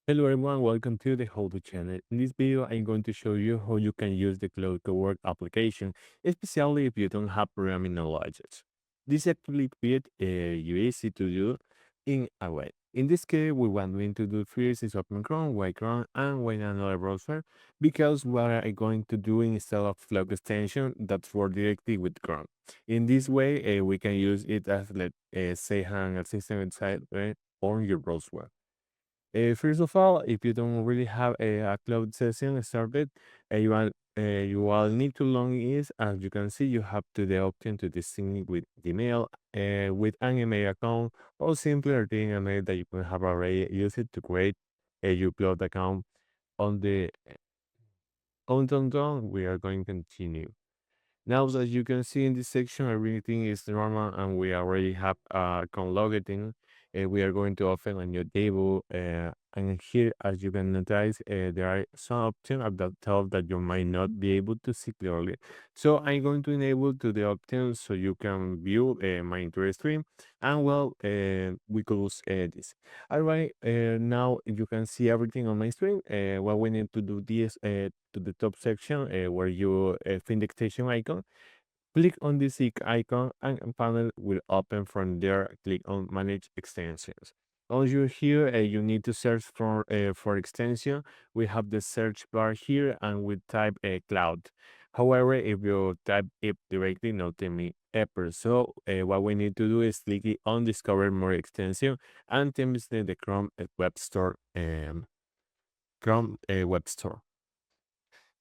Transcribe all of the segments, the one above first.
Hello everyone, welcome to the How channel. In this video, I'm going to show you how you can use the Claude Cowork application, especially if you don't have programming knowledge. This actually quite easy to do in a way. In this case, we want to do first is open Chrome, and when another browser, because what I'm going to do instead of Flow extension, that's work directly with Chrome. In this way, we can use it as, let's say, an assistant inside on your browser. First of all, if you don't really have a cloud session started, you will need to log in. As you can see, you have to the option to distinguish with Gmail, with an email account, or simply a email that you can have already used it to create a your cloud account on the on. We are going to continue. Now, as you can see in this section, everything is normal and we already have logged in. We are going to open a new table. And here, as you can notice, there are some options at the top that you might not be able to see clearly. So I'm going to enable to the options so you can view my interest stream. And well, we close this. All right, now you can see everything on my screen. What we need to do this to the top section where you find the extension icon. Click on the seek icon and a panel will open from there. Click on manage extensions. Once you're here, you need to search for extension. We have the search bar here and we type cloud. However, if you type it directly, not me ever. So what we need to do is click it on discover more extension and then the Chrome web store. Chrome web store.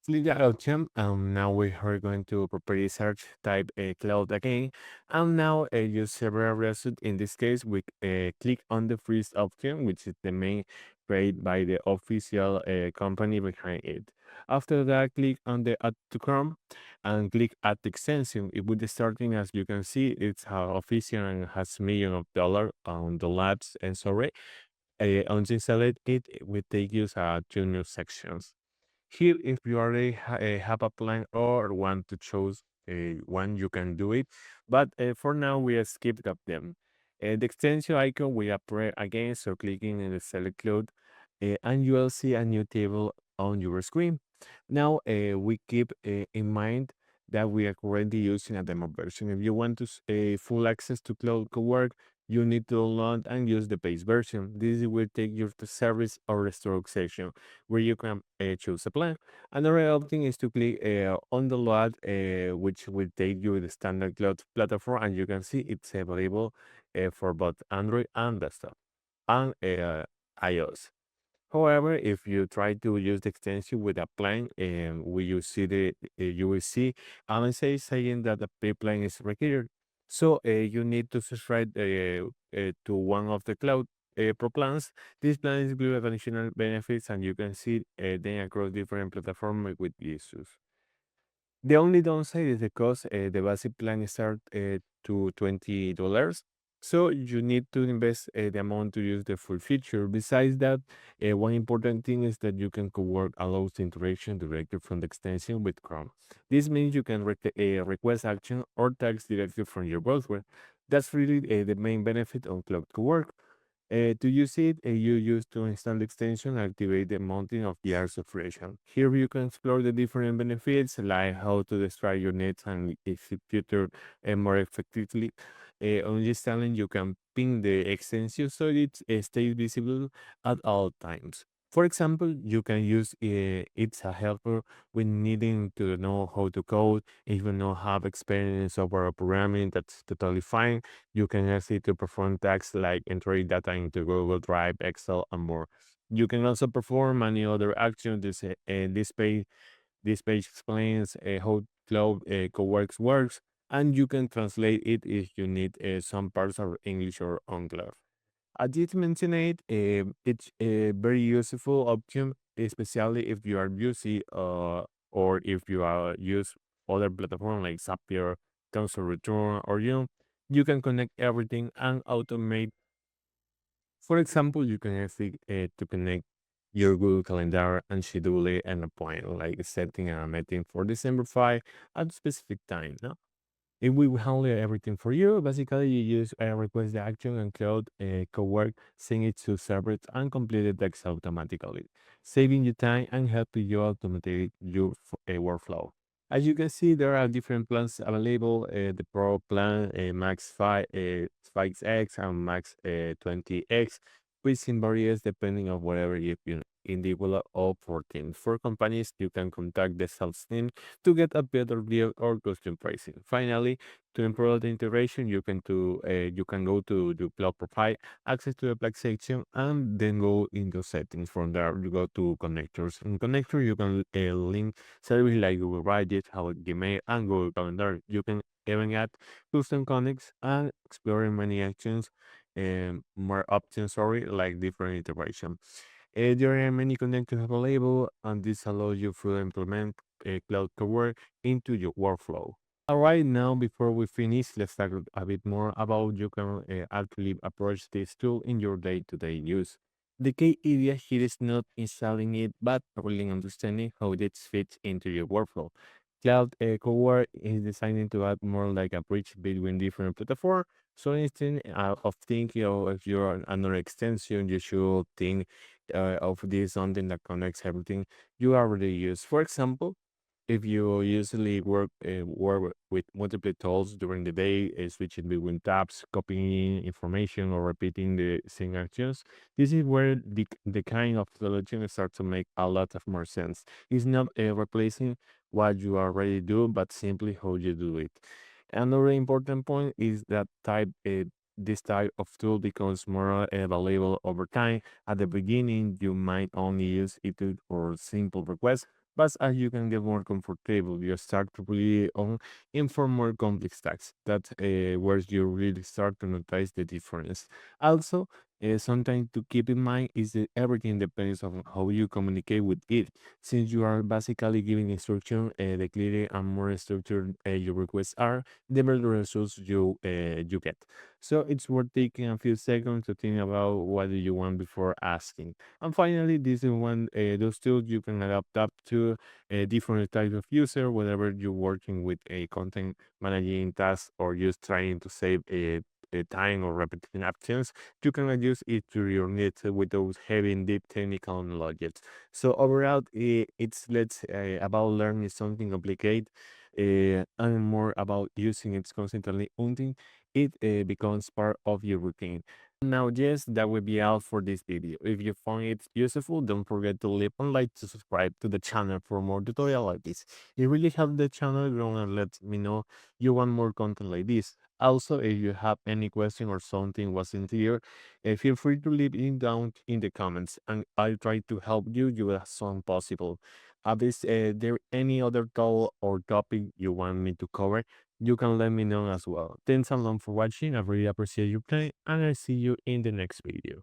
Click the option, and now we are going to property search type cloud again, and now use several results. In this case, we click on the first option, which is the main created by the official company behind it. After that, click on the add to Chrome and click add extension. It will be starting, as you can see, it's official and has millions of dollars on the labs and sorry. Once you select it, it will take you to new sections. Here, if you already have a plan or want to choose one, you can do it. But for now, we skip up them. The extension icon, we appear again, so clicking in the select cloud, and you will see a new table on your screen. Now, we keep in mind that we are currently using a demo version. If you want to full access to Cloud Cowork, you need to download and use the base version. This will take you to service or restore section where you can choose a plan. Another option is to click on the load, which will take you to the standard cloud platform, and you can see it's available for both Android and desktop and iOS. However, if you try to use the extension with a plan, we you see you will see a message saying that the pay plan is required. So you need to subscribe to one of the cloud pro plans. These plans include additional benefits, and you can see them across different platforms with issues. The only downside is the cost. The basic plan starts to $20. So you need to invest the amount to use the full feature. Besides that, one important thing is that you can co-work allows interaction directly from the extension with Chrome. This means you can request action or tags directly from your browser. That's really the main benefit of Cloud Cowork. To use it, you use to install the extension and activate the mounting of the Arts operation. Here you can explore the different benefits like how to describe your nets and execute more effectively. On this challenge, you can ping the extension so it stays visible at all times. For example, you can use it's a helper when needing to know how to code. If you don't have experience over programming, that's totally fine. You can ask it to perform tasks like entering data into Google Drive, Excel, and more. You can also perform any other action. This page explains how Cloud Coworks works, and you can translate it if you need some parts of English or Unclear. I did mention it. It's a very useful option, especially if you are busy or if you are use other platforms like Zapier, Console Return, or you can connect everything and automate. For example, you can ask it to connect your Google Calendar and schedule an appointment, like setting a meeting for December 5 at a specific time. No? It will handle everything for you. Basically, you use request the action and Cloud Cowork, send it to servers and complete the text automatically, saving you time and helping you automate your workflow. As you can see, there are different plans available. The Pro plan, Max 5, 5X and Max 20X, pricing varies depending on whatever you individual or for teams. For companies, you can contact the sales team to get a better deal or custom pricing. Finally, to improve the integration, you can go to the cloud profile, access to the Black section, and then go into settings. From there, you go to connectors. In connector, you can link service like Google Budget, how Gmail, and Google Calendar. You can even add custom connects and exploring many actions and more options, sorry, like different integration. There are many connectors available, and this allows you to implement Cloud Cowork into your workflow. All right, now before we finish, let's talk a bit more about you can actually approach this tool in your day-to-day use. The key idea here is not installing it, but really understanding how it fits into your workflow. Cloud Cowork is designed to act more like a bridge between different platforms. So instead of thinking of if you're another extension, you should think of this something that connects everything you already use. For example, if you usually work with multiple tools during the day, switching between tabs, copying information, or repeating the same actions, this is where the kind of solution starts to make a lot of more sense. It's not replacing what you already do, but simply how you do it. Another important point is that this type of tool becomes more valuable over time. At the beginning, you might only use it for simple requests, but as you can get more comfortable, you start to really inform more complex tasks. That's where you really start to notice the difference. Also, something to keep in mind is that everything depends on how you communicate with it. Since you are basically giving instruction, the clearer and more structured your requests are, the better results you get. So it's worth taking a few seconds to think about what do you want before asking. And finally, this is one those tools you can adapt up to a different type of user, whether you're working with a content managing task or just trying to save a time or repeating actions. You can adjust it to your needs without having deep technical knowledge. So overall, it's less about learning something complicated and more about using it constantly until it becomes part of your routine. Now, yes, that will be all for this video. If you found it useful, don't forget to leave a like to subscribe to the channel for more tutorials like this. It really helps the channel grow and lets me know you want more content like this. Also, if you have any question or something wasn't clear, feel free to leave it down in the comments, and I'll try to help you as soon possible. Is there any other tool or topic you want me to cover? You can let me know as well. Thanks a lot for watching. I really appreciate your time, and I'll see you in the next video.